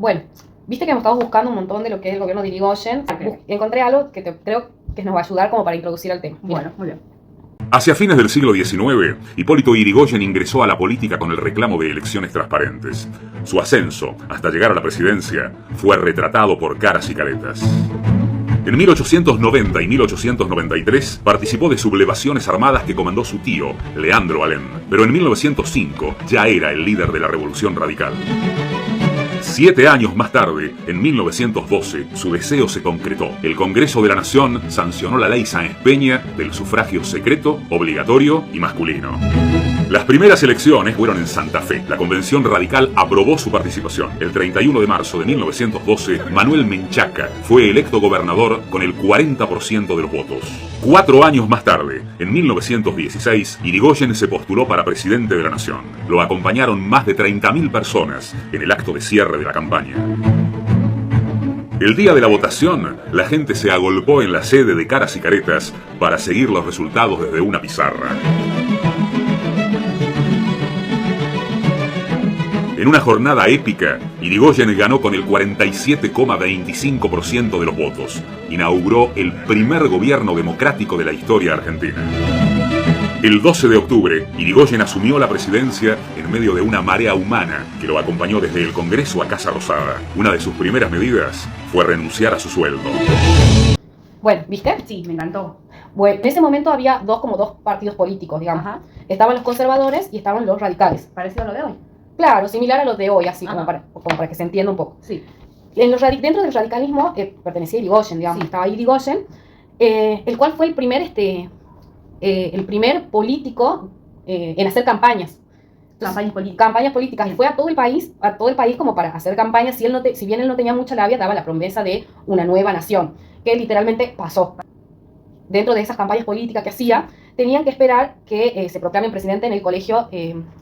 Bueno, viste que hemos estado buscando un montón de lo que es el gobierno de Irigoyen. Okay. Encontré algo que creo que nos va a ayudar como para introducir al tema. Bueno, muy bien. Hacia fines del siglo XIX, Hipólito Yrigoyen ingresó a la política con el reclamo de elecciones transparentes. Su ascenso, hasta llegar a la presidencia, fue retratado por caras y caretas. En 1890 y 1893 participó de sublevaciones armadas que comandó su tío, Leandro Alem, pero en 1905 ya era el líder de la Revolución Radical. 7 años más tarde, en 1912, su deseo se concretó. El Congreso de la Nación sancionó la ley Sáenz Peña del sufragio secreto, obligatorio y masculino. Las primeras elecciones fueron en Santa Fe. La Convención Radical aprobó su participación. El 31 de marzo de 1912, Manuel Menchaca fue electo gobernador con el 40% de los votos. 4 años más tarde, en 1916, Yrigoyen se postuló para presidente de la Nación. Lo acompañaron más de 30.000 personas en el acto de cierre de la campaña. El día de la votación, la gente se agolpó en la sede de caras y caretas para seguir los resultados desde una pizarra. En una jornada épica, Yrigoyen ganó con el 47,25% de los votos. Inauguró el primer gobierno democrático de la historia argentina. El 12 de octubre, Yrigoyen asumió la presidencia en medio de una marea humana que lo acompañó desde el Congreso a Casa Rosada. Una de sus primeras medidas fue renunciar a su sueldo. Bueno, ¿viste? Sí, me encantó. Bueno, en ese momento había dos partidos políticos, digamos. Ajá. Estaban los conservadores y estaban los radicales. Parecido a lo de hoy. Claro, similar a los de hoy, así como Ajá. para que se entienda un poco. Sí. Dentro del radicalismo pertenecía a Yrigoyen, digamos. Sí. Estaba Yrigoyen, el cual fue el primer político en hacer campañas. Campañas políticas. Campañas políticas. Y fue a todo el país como para hacer campañas. Si bien él no tenía mucha labia, daba la promesa de una nueva nación, que literalmente pasó. Dentro de esas campañas políticas que hacía, tenían que esperar que se proclamen presidente en el colegio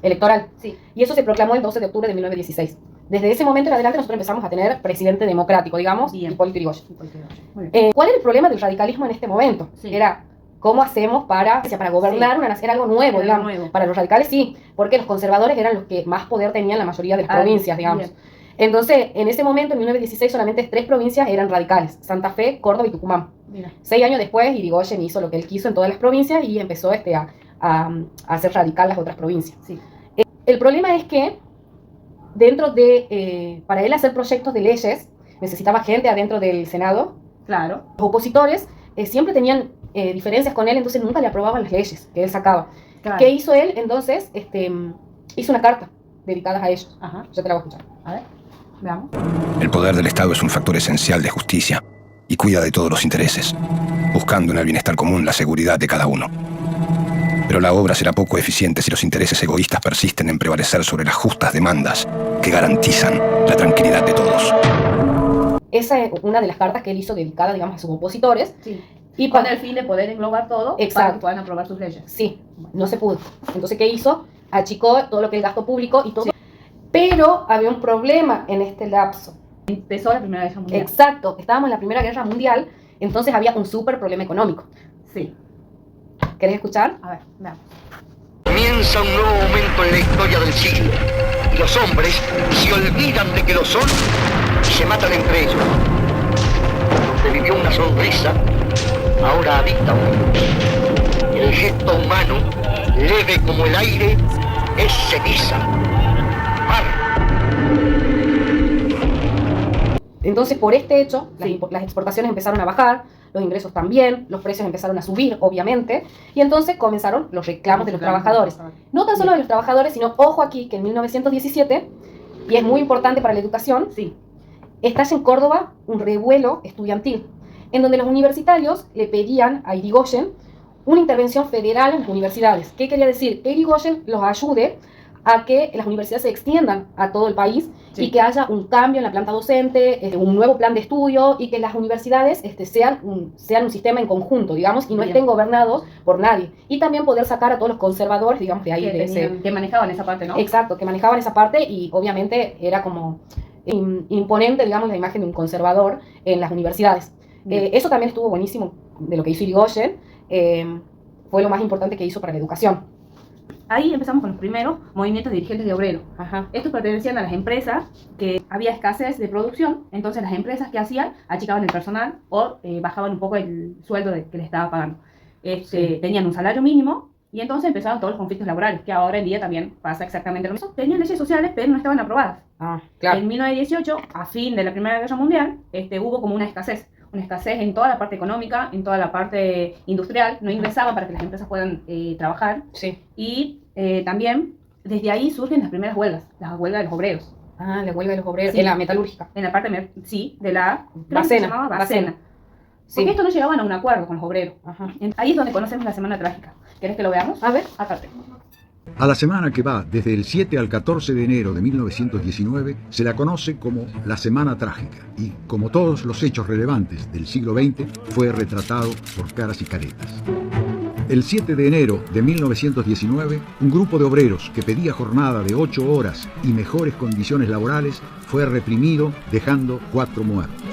electoral. Sí. Y eso se proclamó el 12 de octubre de 1916. Desde ese momento en adelante nosotros empezamos a tener presidente democrático, digamos, Bien. Hipólito Yrigoyen. Muy bien. ¿Cuál era el problema del radicalismo en este momento? Sí. Era ¿cómo hacemos para gobernar una nación? Era algo nuevo, Era digamos. nuevo. Para los radicales sí, porque los conservadores eran los que más poder tenían en la mayoría de las provincias, digamos. Bien. Entonces, en ese momento, en 1916, solamente 3 provincias eran radicales: Santa Fe, Córdoba y Tucumán. Mira. 6 años después, Yrigoyen hizo lo que él quiso en todas las provincias y empezó a hacer radical las otras provincias. Sí. El problema es que para él hacer proyectos de leyes, necesitaba gente adentro del Senado. Claro. Los opositores siempre tenían diferencias con él, entonces nunca le aprobaban las leyes que él sacaba. Claro. ¿Qué hizo él? Entonces, hizo una carta dedicada a ellos. Ajá. Yo te la voy a escuchar. A ver. Veamos. El poder del Estado es un factor esencial de justicia y cuida de todos los intereses, buscando en el bienestar común la seguridad de cada uno. Pero la obra será poco eficiente si los intereses egoístas persisten en prevalecer sobre las justas demandas que garantizan la tranquilidad de todos. Esa es una de las cartas que él hizo dedicada, digamos, a sus opositores. Sí. Y Con el fin de poder englobar todo para Exacto. que puedan aprobar sus leyes. Sí, no se pudo. Entonces, ¿qué hizo? Achicó todo lo que es el gasto público y todo. Sí. Pero había un problema en este lapso. Empezó la Primera Guerra Mundial. Exacto, estábamos en la Primera Guerra Mundial, entonces había un súper problema económico. Sí. ¿Querés escuchar? A ver, veamos. Comienza un nuevo momento en la historia del siglo y los hombres se olvidan de que lo son y se matan entre ellos. Donde vivió una sonrisa, ahora habita uno. Y el gesto humano, leve como el aire, es ceniza. Mar. Entonces, por este hecho, Sí. las exportaciones empezaron a bajar, los ingresos también, los precios empezaron a subir, obviamente, y entonces comenzaron los reclamos de los trabajadores. No tan solo de los trabajadores, sino, ojo aquí, que en 1917, y es muy importante para la educación, Sí. estalla en Córdoba un revuelo estudiantil, en donde los universitarios le pedían a Yrigoyen una intervención federal en las universidades. ¿Qué quería decir? Que Yrigoyen los ayude a que las universidades se extiendan a todo el país. Sí. Y que haya un cambio en la planta docente, un nuevo plan de estudio y que las universidades sean un sistema en conjunto, digamos, y no Bien. estén gobernados por nadie. Y también poder sacar a todos los conservadores, digamos, de ahí. Que manejaban esa parte, ¿no? Exacto, que manejaban esa parte y obviamente era como imponente, digamos, la imagen de un conservador en las universidades. Eso también estuvo buenísimo de lo que hizo Yrigoyen. Fue lo más importante que hizo para la educación. ahí empezamos con los primeros movimientos de dirigentes de obreros. Ajá. Estos pertenecían a las empresas que había escasez de producción, entonces las empresas que hacían achicaban el personal o bajaban un poco el sueldo que les estaba pagando. Tenían un salario mínimo y entonces empezaron todos los conflictos laborales, que ahora en día también pasa exactamente lo mismo. Tenían leyes sociales, pero no estaban aprobadas. Ah, claro. En 1918, a fin de la Primera Guerra Mundial, hubo como una escasez en toda la parte económica, en toda la parte industrial, no ingresaban para que las empresas puedan trabajar. Sí. Y también desde ahí surgen las primeras huelgas, las huelgas de los obreros. Ah, la huelga de los obreros, Sí. en la metalúrgica. En la parte, de la Bacena, se llamaba Bacena. Sí. Porque esto no llegaban a un acuerdo con los obreros. Ajá. Ahí es donde conocemos la Semana Trágica. ¿Querés que lo veamos? A ver. Aparte. A la semana que va desde el 7 al 14 de enero de 1919 se la conoce como la Semana Trágica y, como todos los hechos relevantes del siglo XX, fue retratado por caras y caretas. El 7 de enero de 1919, un grupo de obreros que pedía jornada de 8 horas y mejores condiciones laborales fue reprimido, dejando 4 muertos.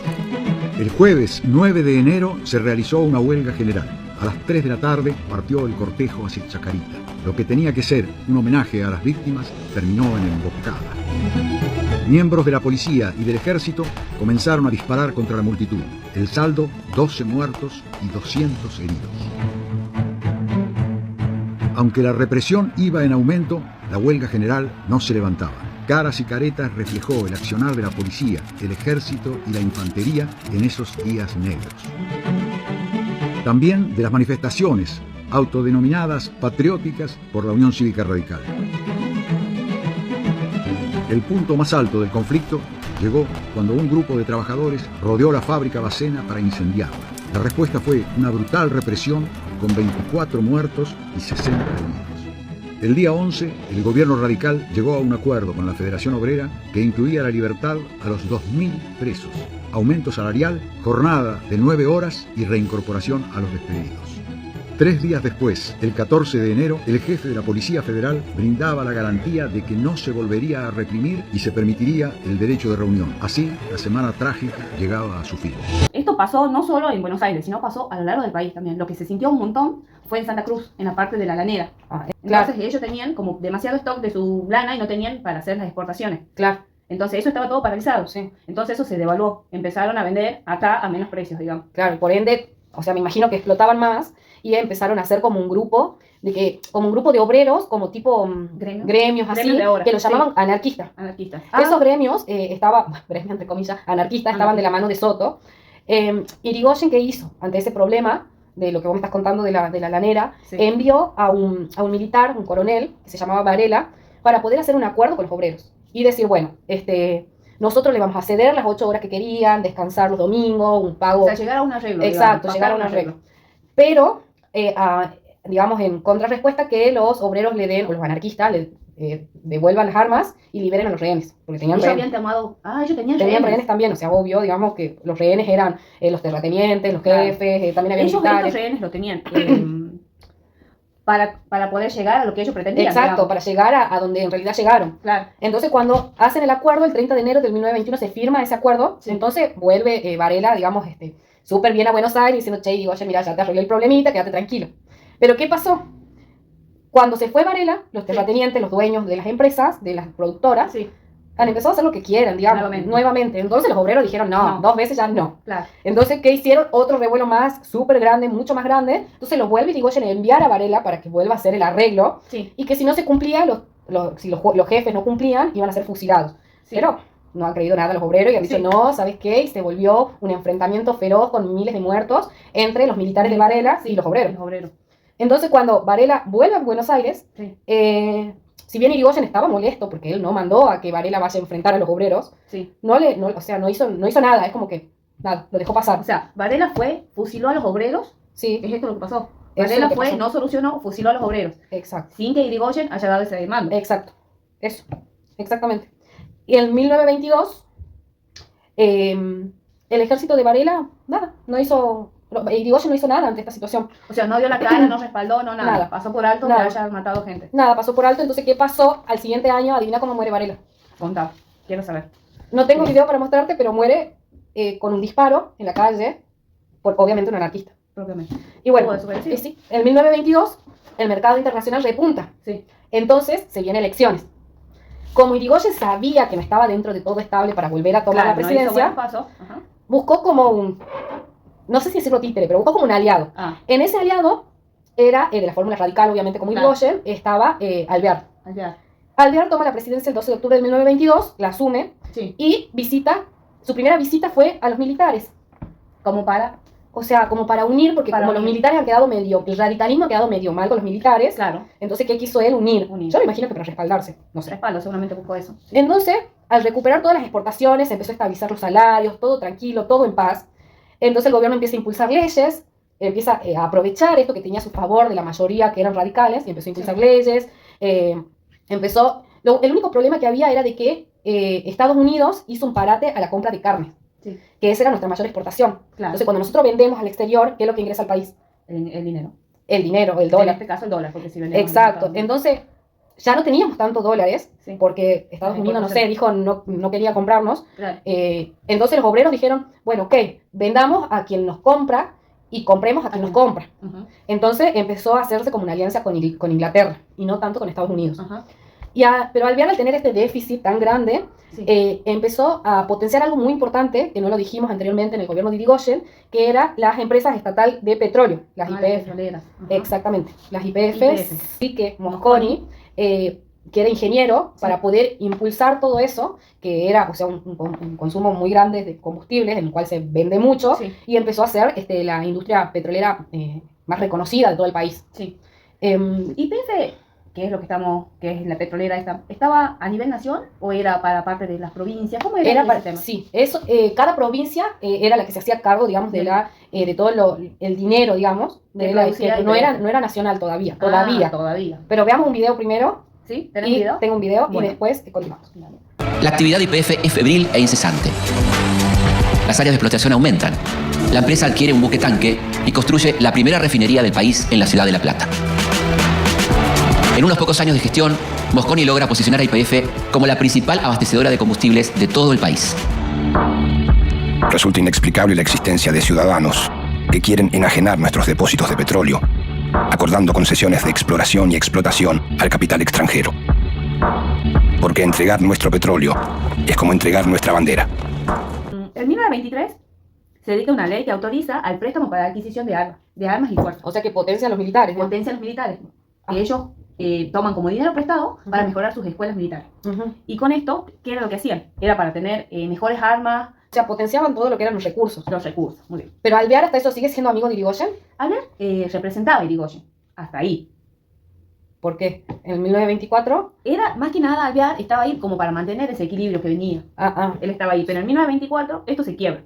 El jueves 9 de enero se realizó una huelga general. A las 3 de la tarde partió el cortejo hacia Chacarita. Lo que tenía que ser un homenaje a las víctimas terminó en emboscada. Miembros de la policía y del ejército comenzaron a disparar contra la multitud. El saldo, 12 muertos y 200 heridos. Aunque la represión iba en aumento, la huelga general no se levantaba. Caras y caretas reflejó el accionar de la policía, el ejército y la infantería en esos días negros. También de las manifestaciones autodenominadas patrióticas por la Unión Cívica Radical. El punto más alto del conflicto llegó cuando un grupo de trabajadores rodeó la fábrica Bacena para incendiarla. La respuesta fue una brutal represión con 24 muertos y 60 heridos. El día 11, el gobierno radical llegó a un acuerdo con la Federación Obrera que incluía la libertad a los 2.000 presos, aumento salarial, jornada de 9 horas y reincorporación a los despedidos. 3 días después, el 14 de enero, el jefe de la Policía Federal brindaba la garantía de que no se volvería a reprimir y se permitiría el derecho de reunión. Así, la Semana Trágica llegaba a su fin. Esto pasó no solo en Buenos Aires, sino pasó a lo largo del país también. Lo que se sintió un montón fue en Santa Cruz, en la parte de la lanera. Claro. Entonces ellos tenían como demasiado stock de su lana y no tenían para hacer las exportaciones. Claro. Entonces eso estaba todo paralizado. Sí. Entonces eso se devaluó. Empezaron a vender acá a menos precios, digamos. Claro, y por ende, o sea, me imagino que explotaban más y empezaron a hacer como un grupo de obreros, como tipo gremios así, Gremios de obra, que los llamaban sí. anarquistas. Anarquistas. Esos gremios gremios entre comillas, anarquistas, estaban de la mano de Soto. Irigoyen, ¿qué hizo? Ante ese problema de lo que vos me estás contando de la lanera, Sí. envió a un militar, un coronel, que se llamaba Varela, para poder hacer un acuerdo con los obreros y decir, bueno, nosotros le vamos a ceder las 8 horas que querían, descansar los domingos, un pago. O sea, llegar a un arreglo. Exacto, digamos, llegar a un arreglo. Pero, digamos, en contrarrespuesta, que los obreros le den, o los anarquistas, devuelvan las armas y liberen a los rehenes. Porque tenían Ellos rehenes. habían tomado... ellos tenían Tenían rehenes. rehenes también, o sea, obvio, digamos que los rehenes eran los terratenientes, los jefes, también había Ellos militares. estos rehenes lo tenían para poder llegar a lo que ellos pretendían. Exacto, digamos. para llegar a donde en realidad llegaron. Claro. Entonces, cuando hacen el acuerdo, el 30 de enero del 1921 se firma ese acuerdo, Sí. entonces vuelve Varela, digamos, súper bien a Buenos Aires, diciendo, che, digo, oye, mira, ya te arreglé el problemita, quédate tranquilo. Pero, ¿qué pasó? Cuando se fue Varela, los terratenientes, los dueños de las empresas, de las productoras, Sí, han empezado a hacer lo que quieran, digamos, nuevamente. Entonces los obreros dijeron, no, 2 veces ya no. claro. Entonces, ¿qué hicieron? Otro revuelo más, súper grande, mucho más grande. Entonces los vuelve Irigoyen a enviar a Varela para que vuelva a hacer el arreglo. Sí. Y que si no se cumplía, si los jefes no cumplían, iban a ser fusilados. Sí. Pero no han creído nada los obreros y han dicho, Sí. no, ¿sabes qué? Y se volvió un enfrentamiento feroz con miles de muertos entre los militares de Varela y los obreros. Los obreros. Entonces, cuando Varela vuelve a Buenos Aires, Sí. si bien Irigoyen estaba molesto porque él no mandó a que Varela vaya a enfrentar a los obreros, Sí. no hizo nada, es como que nada, lo dejó pasar. O sea, Varela fusiló a los obreros. Sí, Es esto lo que pasó. Eso es Varela lo que pasó. no solucionó, fusiló a los obreros. exacto, Sin que Irigoyen haya dado ese mando. exacto, eso, exactamente. Y en 1922, el ejército de Varela, nada, Irigoyen no hizo nada ante esta situación. O sea, no dio la cara, no respaldó, no nada. Nada. Pasó por alto Nada. que haya matado gente. Nada, pasó por alto. Entonces, ¿qué pasó al siguiente año? Adivina cómo muere Varela. Contá, quiero saber. No tengo Sí. video para mostrarte, pero muere con un disparo en la calle por, obviamente, un anarquista. propiamente. Y bueno, Hubo desaparecido. sí, en 1922 el mercado internacional repunta. Sí. Entonces se vienen elecciones. Como Irigoyen sabía que no estaba dentro de todo estable para volver a tomar Claro, la no hizo presidencia, buenos pasos. Ajá. buscó como un, no sé si decirlo títere, pero buscó como un aliado. Ah, En ese aliado era, de la fórmula radical, obviamente, como Claro. Irigoyen, estaba Alvear. allá. Alvear toma la presidencia el 12 de octubre de 1922, la asume Sí. y su primera visita fue a los militares. Como para, O sea, como para unir, porque Para como los unir. militares han quedado medio, el radicalismo ha quedado medio mal con los militares, claro, entonces, ¿qué quiso él? Unir. Unir. Yo me imagino que para respaldarse, no sé. respaldo, seguramente buscó eso. Sí. Entonces, al recuperar todas las exportaciones, empezó a estabilizar los salarios, todo tranquilo, todo en paz. Entonces el gobierno empieza a impulsar leyes, empieza a aprovechar esto que tenía a su favor de la mayoría que eran radicales, y empezó a impulsar leyes. El único problema que había era de que Estados Unidos hizo un parate a la compra de carne, Sí, que esa era nuestra mayor exportación. claro. Entonces, cuando nosotros vendemos al exterior, ¿qué es lo que ingresa al país? El dinero. El dinero, el En dólar. este caso el dólar, porque si vendemos Exacto. en Estados Entonces, ya no teníamos tantos dólares, Sí. porque Estados Las Unidos, no sé, dijo no quería comprarnos. Unidos. Claro. Entonces los obreros dijeron, bueno, ok, vendamos a quien nos compra y compremos a quien nos compra. Ajá. Entonces empezó a hacerse como una alianza con Inglaterra y no tanto con Estados Unidos. Ajá. Pero Alvear, al tener este déficit tan grande, Sí. empezó a potenciar algo muy importante, que no lo dijimos anteriormente en el gobierno de Irigoyen, que eran las empresas estatales de petróleo, las Las YPF. petroleras. Ajá. Exactamente, las YPF, YPF. sí que Mosconi, que era ingeniero, Sí. para poder impulsar todo eso, que era, o sea, un consumo muy grande de combustibles, en el cual se vende mucho, Sí. y empezó a ser la industria petrolera más reconocida de todo el país. Sí. Em, YPF, que es lo que que es la petrolera esta, ¿estaba a nivel nación o era para parte de las provincias? ¿Cómo era, Era ese para, tema? sí, eso, cada provincia era la que se hacía cargo, digamos, de todo el dinero, digamos, Que que producía no IPF. era nacional todavía, Ah, todavía. Pero veamos un video primero, ¿Sí? ¿Tenés y video? tengo un video, Bueno. y después continuamos. La actividad YPF es febril e incesante. Las áreas de explotación aumentan. La empresa adquiere un buque tanque y construye la primera refinería del país en la ciudad de La Plata. En unos pocos años de gestión, Mosconi logra posicionar a YPF como la principal abastecedora de combustibles de todo el país. Resulta inexplicable la existencia de ciudadanos que quieren enajenar nuestros depósitos de petróleo, acordando concesiones de exploración y explotación al capital extranjero. Porque entregar nuestro petróleo es como entregar nuestra bandera. En 1923 se dicta una ley que autoriza al préstamo para la adquisición de armas y fuerzas. O sea, que potencia a los militares, ¿no? Potencia a los militares. Ah. Que ellos toman como dinero prestado para mejorar sus escuelas militares. Ujú. Y con esto, ¿qué era lo que hacían? Era para tener mejores armas, O sea, potenciaban todo lo que eran los recursos. los recursos. Muy bien. Pero Alvear hasta eso sigue siendo amigo de Irigoyen. Alvear representaba a Irigoyen. Hasta ahí. ¿Por qué? En 1924. Era, más que nada, Alvear estaba ahí como para mantener ese equilibrio que venía. Él estaba ahí. Pero en 1924 esto se quiebra.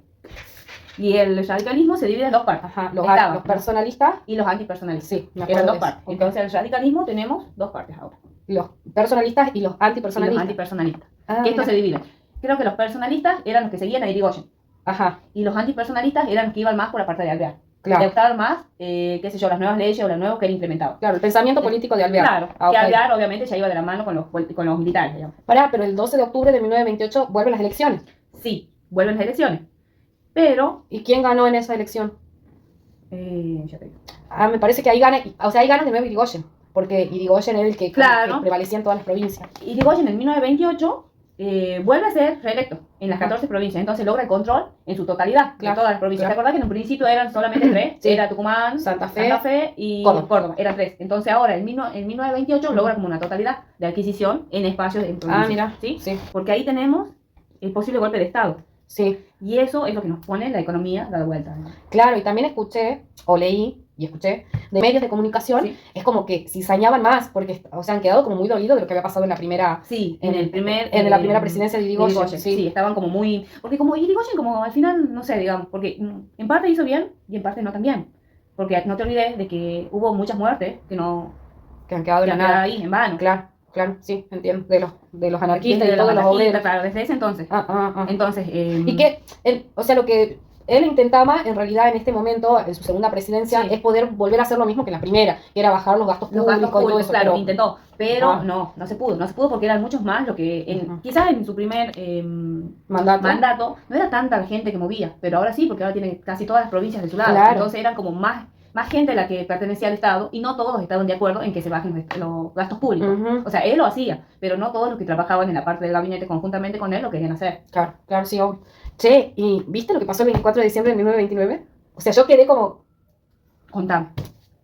Y el radicalismo se divide en dos partes. Ajá, Estaba, los personalistas y los antipersonalistas. Sí, me Eran acuerdo dos de eso. partes. Ok. Entonces, el radicalismo tenemos dos partes ahora. y los personalistas y los Y los antipersonalistas. antipersonalistas. Ah, Que esto mira. se divide. Creo que los personalistas eran los que seguían a Irigoyen. Ajá, Y los antipersonalistas eran los que iban más por la parte de Alvear. Le claro. gustaban más, qué sé yo, las nuevas leyes o los nuevos que él implementaba. Claro, el pensamiento político de Alvear. Claro, Ah, que ok. Alvear obviamente ya iba de la mano con los militares, digamos. Pará, pero el 12 de octubre de 1928 vuelven las elecciones. Sí, vuelven las elecciones. Pero, ¿Y quién ganó en esa elección? ya te digo. Me parece que ahí gana, o sea, ahí gana de nuevo Irigoyen, porque Irigoyen era el que, Claro. que prevalecía en todas las provincias. Irigoyen en 1928 vuelve a ser reelecto en las 14 provincias, entonces logra el control en su totalidad Claro, de todas las provincias. claro. ¿Te acordás que en un principio eran solamente tres? Sí. Era Tucumán, Santa Fe, y Córdoba. Córdoba. Eran tres. Entonces ahora, en 1928, logra como una totalidad de adquisición en espacios en provincias. Mira, ¿Sí? sí, Porque ahí tenemos el posible golpe de Estado. sí. Y eso es lo que nos pone la economía dada vuelta, ¿no? Claro, y también escuché, o leí y escuché, de medios de comunicación, Sí. es como que cizañaban más, porque, o sea, han quedado como muy dolidos de lo que había pasado en la primera, Sí, en la primera presidencia de Irigoyen. sí, estaban como muy... Porque como Irigoyen, como al final, no sé, digamos, porque en parte hizo bien y en parte no tan bien. Porque no te olvides de que hubo muchas muertes que no... que han quedado de que la han quedado nada. ahí, en vano. Claro, sí, entiendo, de los anarquistas Desde y todos los anarquistas, obreros. claro, desde ese entonces. Ah. Entonces... Y que, o sea, lo que él intentaba, en realidad, en este momento, en su segunda presidencia, Sí. es poder volver a hacer lo mismo que en la primera, que era bajar los gastos Los públicos gastos y todo públicos, eso. claro, pero- intentó, pero Ah. no se pudo porque eran muchos más lo que, Ujú. quizás en su primer Mandato. no era tanta la gente que movía, pero ahora sí, porque ahora tiene casi todas las provincias de su lado, Claro. entonces eran como más gente la que pertenecía al Estado y no todos estaban de acuerdo en que se bajen los gastos públicos. Ujú. O sea, él lo hacía, pero no todos los que trabajaban en la parte del gabinete conjuntamente con él lo querían hacer. Claro, claro, sí, obvio. Che, ¿y viste lo que pasó el 24 de diciembre de 1929? O sea, yo quedé como... Contame.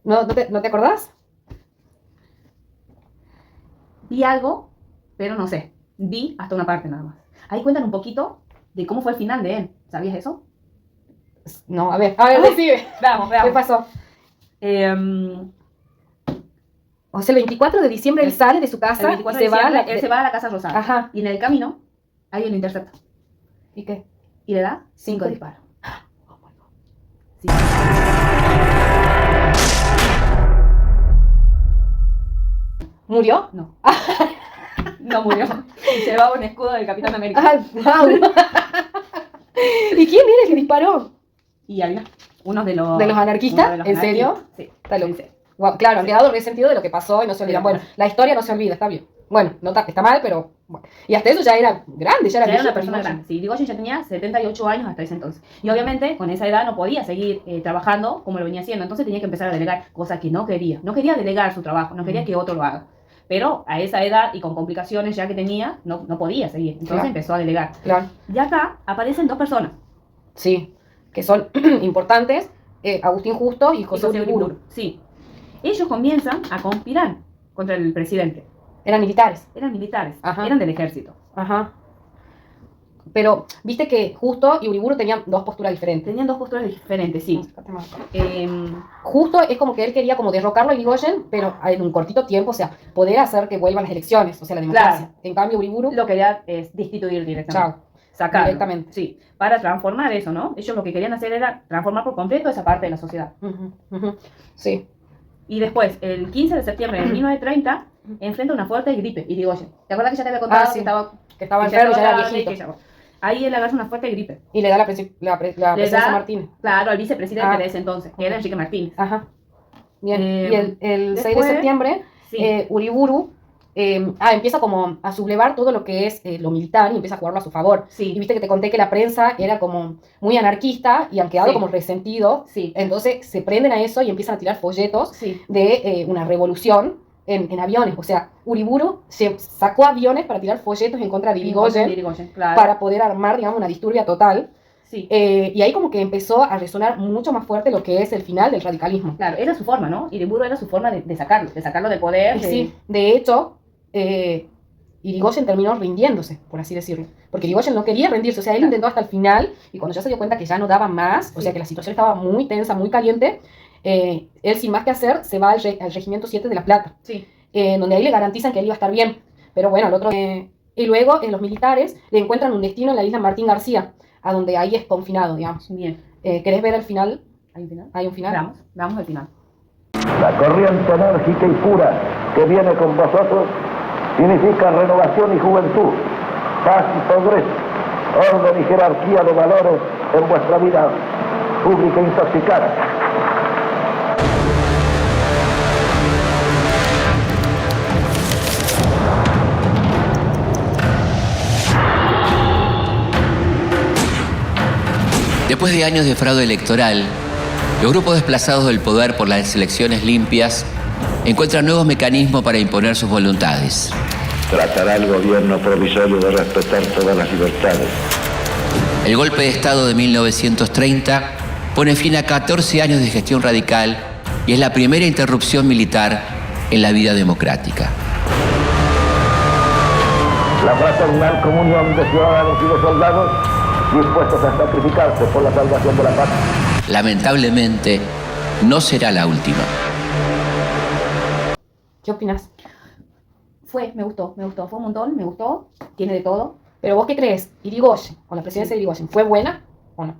¿No te acordás? Vi algo, pero no sé. Vi hasta una parte nada más. Ahí cuentan un poquito de cómo fue el final de él. ¿Sabías eso? No, a ver, decime. Veamos, ¿Qué pasó? O sea, el 24 de diciembre él sale de su casa El 24 y de se va a diciembre, él se va a la Casa Rosada. Ajá. Y en el camino, alguien lo intercepta. ¿Y qué? Y le da 5 disparos. Sí. ¿Murió? No. No murió. Y llevaba un escudo del Capitán América. Ah, wow. ¿Y quién era el que disparó? Y había uno de los... ¿De los anarquistas? uno de los ¿En serio? anarquistas. Sí. Está loco. Sí. Wow, claro, han quedado resentidos de lo que pasó y no se olvidan. Sí. Bueno, la historia no se olvida, está bien. Bueno, no está mal, pero... Bueno. Y hasta eso ya era grande, ya era Ya era una viejito, persona ¿no? grande. Sí, Irigoyen ya tenía 78 años hasta ese entonces. Y obviamente con esa edad no podía seguir trabajando como lo venía haciendo. Entonces tenía que empezar a delegar, cosa que no quería. No quería delegar su trabajo, no quería que otro lo haga. Pero a esa edad y con complicaciones ya que tenía, no podía seguir. Entonces Claro. empezó a delegar. Claro, Y acá aparecen dos personas. sí, que son importantes, Agustín Justo y José José Uriburu. Uriburu. Sí. Ellos comienzan a conspirar contra el presidente. Eran militares. Eran militares, Ajá. eran del ejército. Ajá. Pero, viste que Justo y Uriburu tenían dos posturas diferentes. Tenían dos posturas diferentes, sí. Justo es como que él quería como derrocarlo a Irigoyen, pero en un cortito tiempo, o sea, poder hacer que vuelvan las elecciones, o sea, la democracia. Claro. En cambio, Uriburu, Lo que quería es destituir directamente. chao, Sacarlo. directamente. Sí, para transformar eso, ¿no? Ellos lo que querían hacer era transformar por completo esa parte de la sociedad. Ujú, ujú. Sí, Y después, el 15 de septiembre de 1930, enfrenta una fuerte gripe, Irigoyen. ¿Te acuerdas que ya te había contado Ah, sí. que estaba que estaba que enfermo, ya era grande y viejito. que ya- Ahí él agarra una fuerte gripe. Y le da la presidencia da- a Martínez. Claro, al vicepresidente Ah. de ese entonces, que era Enrique Martínez. Ajá. Bien. Y el 6 de después- septiembre, Sí. Uriburu empieza como a sublevar todo lo que es lo militar y empieza a jugarlo a su favor. Y Sí, viste que te conté que la prensa era como muy anarquista y han quedado Sí. como resentidos. sí, Entonces se prenden a eso y empiezan a tirar folletos sí. de una revolución en aviones. O sea, Uriburu sacó aviones para tirar folletos en contra de Irigoyen Irigoyen, claro. para poder armar, digamos, una disturbia total. Sí. Y ahí como que empezó a resonar mucho más fuerte lo que es el final del radicalismo. Claro, era su forma, ¿no? Iriburu era su forma de sacarlo del poder. Y sí, de hecho, Irigoyen terminó rindiéndose, por así decirlo. Porque Irigoyen no quería rendirse, o sea, él Claro. intentó hasta el final y cuando ya se dio cuenta que ya no daba más, o Sí. sea, que la situación estaba muy tensa, muy caliente, él sin más que hacer se va al Regimiento 7 de La Plata, Sí, donde ahí le garantizan que él iba a estar bien. Pero bueno, el otro... y luego los militares le encuentran un destino en la isla Martín García, a donde ahí es confinado, digamos. bien. ¿Querés ver el final? ¿Hay un final? Hay un final. Veamos el final. La corriente enérgica y pura que viene con vosotros significa renovación y juventud, paz y progreso, orden y jerarquía de valores en vuestra vida pública intoxicada. Después de años de fraude electoral, los grupos desplazados del poder por las elecciones limpias encuentran nuevos mecanismos para imponer sus voluntades. Tratará el gobierno provisorio de respetar todas las libertades. El golpe de Estado de 1930 pone fin a 14 años de gestión radical y es la primera interrupción militar en la vida democrática. La fraternal comunión de ciudadanos y de soldados dispuestos a sacrificarse por la salvación de la patria. Lamentablemente, no será la última. ¿Qué opinas? Me gustó, fue un montón, me gustó, tiene de todo. Pero vos qué crees, Irigoyen, o la presidencia de Irigoyen, ¿fue buena o no?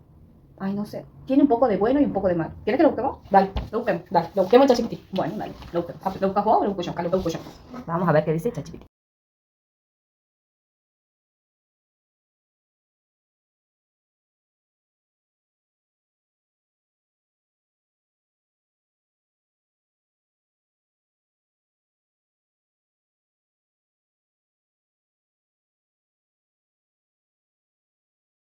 Ay, no sé, tiene un poco de bueno y un poco de malo. ¿Quieres que lo busquemos? Dale, Lo busquemos. dale, lo busquemos en ChatGPT. Bueno, dale, lo buscamos. ¿Lo buscas vos o lo busco yo? Acá lo busco yo. Vamos a ver qué dice ChatGPT.